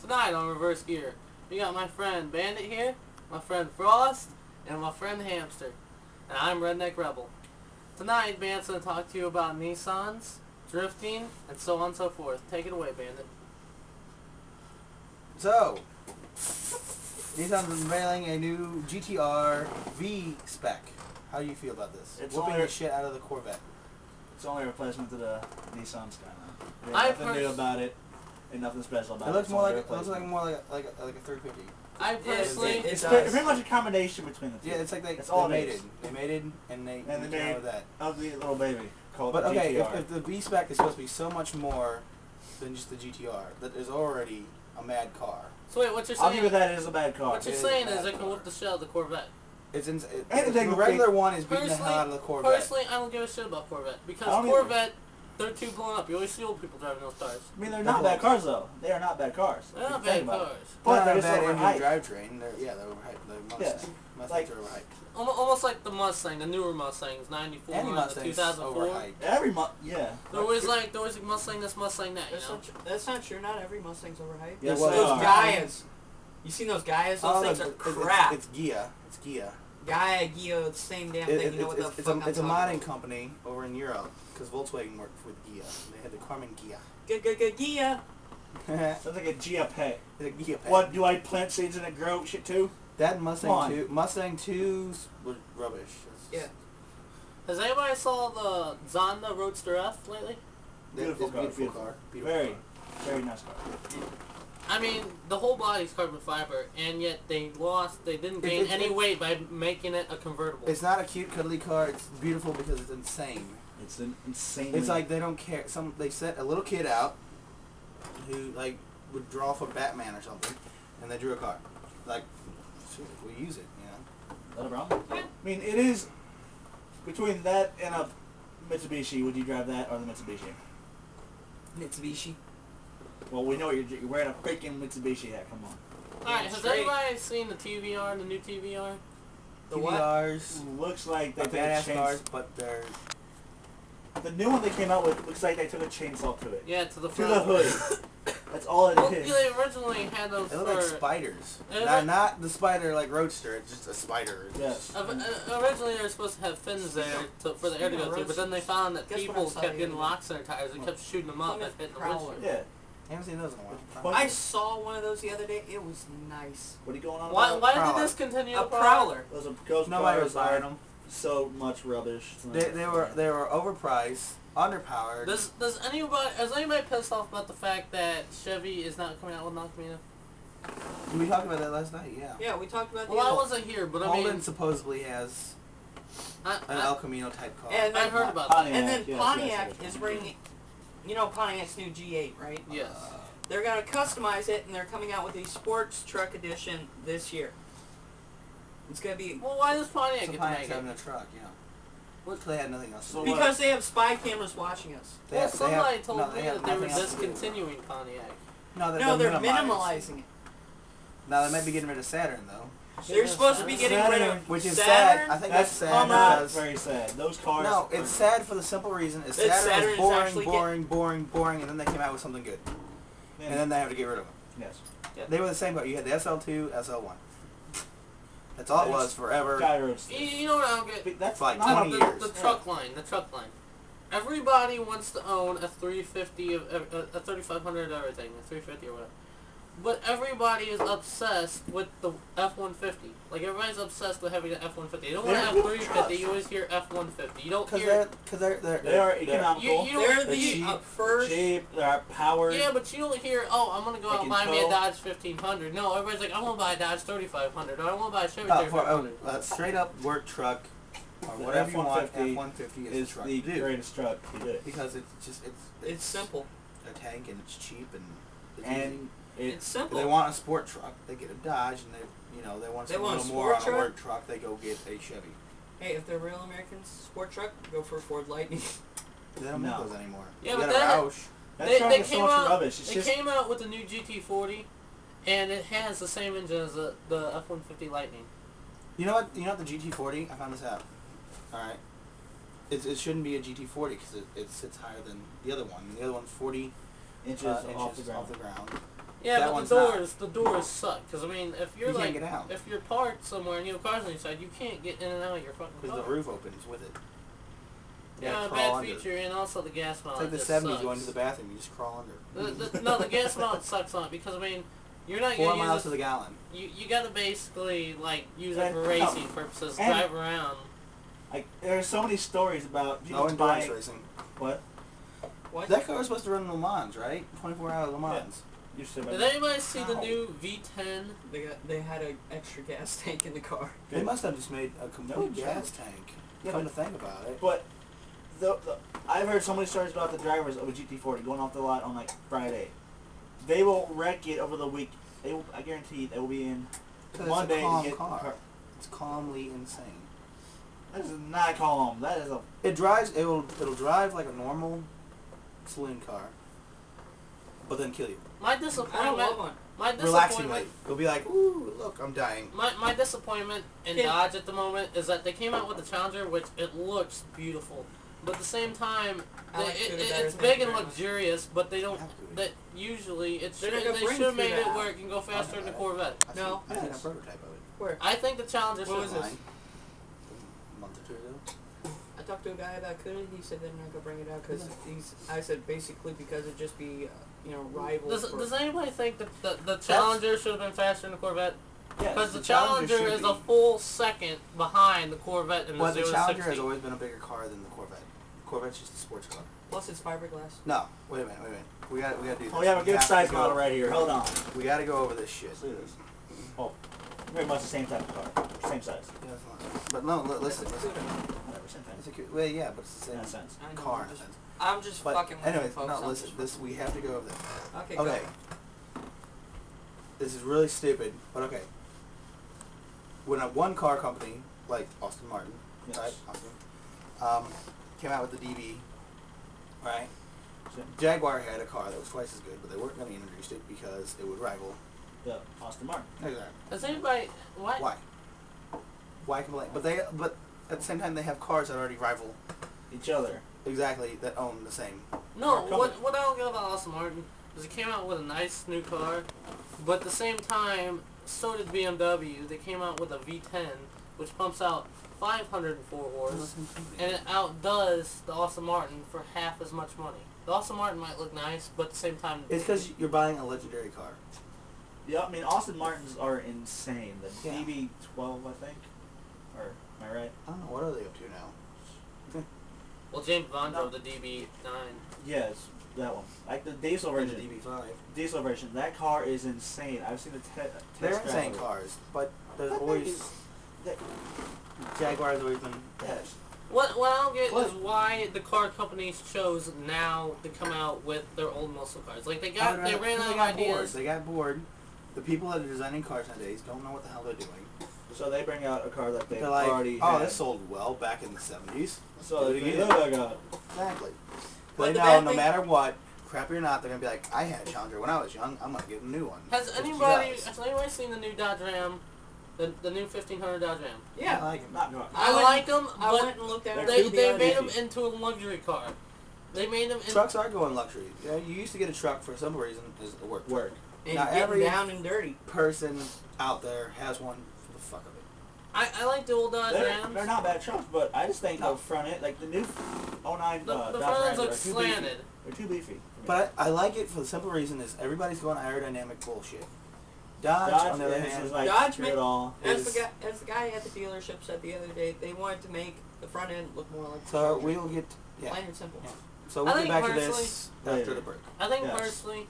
Tonight on Reverse Gear, we got my friend Bandit here, my friend Frost, and my friend Hamster. And I'm Redneck Rebel. Tonight, Bandit's going to talk to you about Nissans, drifting, and so on and so forth. Take it away, Bandit. So, Nissan's unveiling a new GTR V spec. How do you feel about this? It's whooping only the shit out of the Corvette. It's only a replacement to the Nissan Skyline. There's I nothing new about it, and nothing special about it. It looks It's more only like a it looks like replacement. more like a 350. I personally... It's pretty much a combination between the two. Yeah, it's like It's all they it mated. is. They mated and they came out with that. Ugly little baby called But the okay, GTR. if the V spec is supposed to be so much more than just the GTR, that is already a mad car. So wait, what you're I'll saying... give you that, it is a bad car. What you're It is saying a is bad it can car. whoop the shit out of the Corvette. The regular one is beating the hell out of the Corvette. Personally, I don't give a shit about Corvette. I Because don't Corvette, they're too blown up. You always see old people driving those cars. I mean, they're not bad cars, though. They are not bad cars. They're not If you think bad about it. cars. But They're they're not just a bad overhyped. engine drivetrain. They're overhyped. They're Mustangs Like- are overhyped. Almost like the Mustang, the newer Mustangs, 94 Any and the Mustang's 2004. overhyped. Every month, yeah. There was like Mustang this, Mustang that, you That's know? that's not true. Not every Mustang's overhyped. Yes, Well, they Those are. Gaias. You seen those Gaias? Those things are crap. It's Gia. It's Gia. Gaia, Gia, the same damn thing. You know what the fuck I'm It's a talking modding about. company over in Europe because Volkswagen worked with Gia. They had the Carmen Gia. Gia. Sounds like a Gia pet. It's a Gia pack. What, do I plant seeds and it grow shit too? That Come Mustang on. 2, Mustang 2's was rubbish. Yeah. Has anybody saw the Zonda Roadster F lately? Beautiful car, Beautiful beautiful. car. Beautiful Very, car. very nice car. I mean, the whole body's carbon fiber, and yet they didn't gain It's- any weight by making it a convertible. It's not a cute, cuddly car. It's beautiful because it's insane. It's an insane. It's like they don't care. They set a little kid out who like would draw for Batman or something, and they drew a car. Like, shoot, we use it, you know. Not a problem. I mean, it is between that and a Mitsubishi. Would you drive that or the Mitsubishi? Mitsubishi. Well, we know you're wearing a freaking Mitsubishi hat. Come on. Alright, has Straight. anybody seen the TVR, the new TVR? The what? TVRs, Looks like they they're took a badass cars, chainsaw. but they're The new one they came out with looks like they took a chainsaw to it. Yeah, to the To front. the hood. That's all it Well, is. they originally had those they look for... like spiders. Yeah, Not the spider like Roadster. It's just a spider. Yes. Originally, they were supposed to have fins there for the air to go through, but then they found that Guess what people I saw kept the getting other locks in their tires and kept shooting them up and Plymouth hitting the Prowler. windshield. Yeah. I haven't seen those in a while. I saw one of those the other day. It was nice. What are you going on Why, about? why did Prowler. they discontinue A the Prowler. Those are ghost Nobody cars was buying are them. so much rubbish. They were overpriced, underpowered. Is anybody pissed off about the fact that Chevy is not coming out with an El Camino? We talked about that last night. Yeah. Yeah, we talked about the Well, I other- wasn't here, but I Holden mean, supposedly has an I, El Camino type car. And I then, heard about that. Pontiac. and then Yes, Pontiac yes, yes. is bringing, you know, Pontiac's new G8, right? Yes. They're gonna customize it, and they're coming out with a sports truck edition this year. It's gonna be Well, why does Pontiac So get to Pontiac's make it? having a truck, yeah. What? They had nothing else. to So do. what? because they have spy cameras watching us. They Well, have- they somebody have- told no, me they have that they were nothing else to do. discontinuing Pontiac. No, they're minimalizing it. Now they might be getting rid of Saturn though, They're supposed to be getting rid Saturn, of which is Saturn. sad. I think That's that's sad not because very sad. Those cars. no, it's sad for the simple reason is That Saturn Saturn was is boring, actually boring, and then they came out with something good, and then they have to get rid of them. Yes. They were the same car. You had the SL2, SL1. That's all it was forever. Gyros. You know what I don't get? But that's Like not 20 a- years. The truck line. Everybody wants to own a 350, a 3500 everything, a 350 or whatever. But everybody is obsessed with the F-150. Like, everybody's obsessed with having an F-150. They don't want to have 350, you always hear F-150. You don't hear... Because They are economical. You They're don't, the cheap, first. cheap. They're powered. yeah, but you don't hear, oh, I'm going to go They out and can buy me a tow. Dodge 1500. No, everybody's like, I want to buy a Dodge 3500, or I want to buy a Chevy for 3500. a straight up work truck or The whatever you want, F-150 F-150 is is the truck the to do. greatest truck to do. Because it's just It's simple. a tank and it's cheap and it's And It's it's simple. If they want a sport truck, they get a Dodge, and they want They something want a a little more on sport a truck? work truck, they go get a Chevy. Hey, if they're real Americans, sport truck, go for a Ford Lightning. They don't No. make those anymore. Yeah, You but got a that- Roush. that truck is so much out, rubbish. It's they just came out with the new GT40, and it has the same engine as the F-150 Lightning. You know what? You know what the GT40? I found this out. All right. It shouldn't be a GT40 because it sits higher than the other one. The other one's 40 inches inches off the ground. off the ground. Yeah, That but one's the doors suck. Because, I mean, if you're You can't like, get out. if you're parked somewhere and you have cars on your side, you can't get in and out of your fucking car. Because the roof opens with it. You Yeah, gotta a crawl bad under. feature, and also the gas It's mount like the just 70s sucks. going to the bathroom, you just crawl under. No, the gas mount sucks on it because, I mean, you're not 4 going to miles use to it. the gallon. You gotta basically, like, use it And- for racing purposes, and- drive around. Like there are so many stories about No people endurance buying racing. what? What? That car was supposed to run in Le Mans, right? 24 hour Le Mans. You said Did about anybody see the Ow. new V10? They had an extra gas tank in the car. They must have just made a complete No gas joke. tank. Yeah, Come but- to think about it. But I've heard so many stories about the drivers of a GT40 going off the lot on like Friday. They will wreck it over the week. They will, I guarantee they will be in Because Monday it's a calm and get car. It's calmly insane. That is not calm. That is a It drives. It'll drive like a normal saloon car, but then kill you. My I don't disappointment. want one. My Relaxingly, disappointment. you'll be like, "Ooh, look, I'm dying." My disappointment in Yeah. Dodge at the moment is that they came out with the Challenger, which it looks beautiful, but at the same time, I like Cuda better, it's thank big you and very much. luxurious. But they don't. I have Cuda. That usually it's They're they not gonna bring should have made Cuda it out. where it can go faster than the Corvette. I've No. seen, I've seen a Yes. prototype of it. Where? I think the Challenger What should. was this? Mine. A month or two ago. I talked to a guy about Cuda. He said they're not gonna bring it out because I said basically because it'd just be rival. Does anybody think that the Challenger should have been faster than the Corvette? yes, Because the Challenger should is be. a full second behind the Corvette in the But the 0 to Challenger 60. has always been a bigger car than the Corvette. The Corvette's just a sports car. Plus it's fiberglass. No, wait a minute. We gotta do this. Oh, we have a good to size go- model right here. Hold on. We gotta go over this shit. Let's do this. Oh, very much the same type of car. Same size. Yeah, that's fine. But no, listen. That's a Cuda. Whatever, same It's thing. a cute. Well, yeah, but it's the In same that sense. I know, car I'm in a just- sense. I'm just But fucking with anyways, you folks. no, I'm listen. just- This we have to go over this. Okay. Okay. This is really stupid, but okay. When a one car company like Aston Martin, Yes. right? Came out with the DB, right? Sure. Jaguar had a car that was twice as good, but they weren't going to introduce it because it would rival. The Aston Martin. Exactly. Does anybody what? Why? Why complain? But at the same time they have cars that already rival Each other. exactly that own the same. No, Or what I don't get about Aston Martin is it came out with a nice new car, but at the same time, so did BMW. They came out with a V10, which pumps out 504 horse, and it outdoes the Aston Martin for half as much money. The Aston Martin might look nice, but at the same time, It's because you're buying a legendary car. Yeah, I mean Aston Martins are insane. The Yeah. DB12, I think. Or am I right? I don't know what are they up to now. well, James Bond No. drove the DB9. Yes, that one. Like the diesel Or the version. DB5. Diesel version. That car is insane. I've seen the test. They're insane cars, but there's But always they- Jaguar's always been Yes. best. What I don't get What? is why the car companies chose now to come out with their old muscle cars. Like they ran out of Bored. ideas. They got bored. The people that are designing cars nowadays don't know what the hell they're doing. So they bring out a car that they've They're like, already oh, had. this sold well back in the 70s. So do it they again. look like a Exactly. But They the know bad no thing- matter what, crappy or not, they're going to be like, I had a Challenger when I was young, I'm going to get a new one. Has Which anybody does. seen the new Dodge Ram, the new 1500 Dodge Ram? I Yeah. like it. not drunk. I like them, I but went and looked at it. They're they too made them beefy. into a luxury car. They made them. Trucks are going luxury. You know, you used to get a truck for some reason is a work. Work. And Now getting every- down and dirty. Person out there has one for the fuck of it. I like the old Dodge They're Rams. not bad trucks, but I just think No. the front end, like the new 09 The Dodge front ends Rams look are too slanted. beefy. They're too beefy. for me. But I like it for the simple reason is everybody's going aerodynamic bullshit. Dodge on the other is hand, like Dodge screw it all. As is- the guy at the dealership said the other day, they wanted to make the front end look more like the so Charger. we'll get, yeah. Plain and simple. So we'll I get think back to this personally- after the break. I think Yes. personally,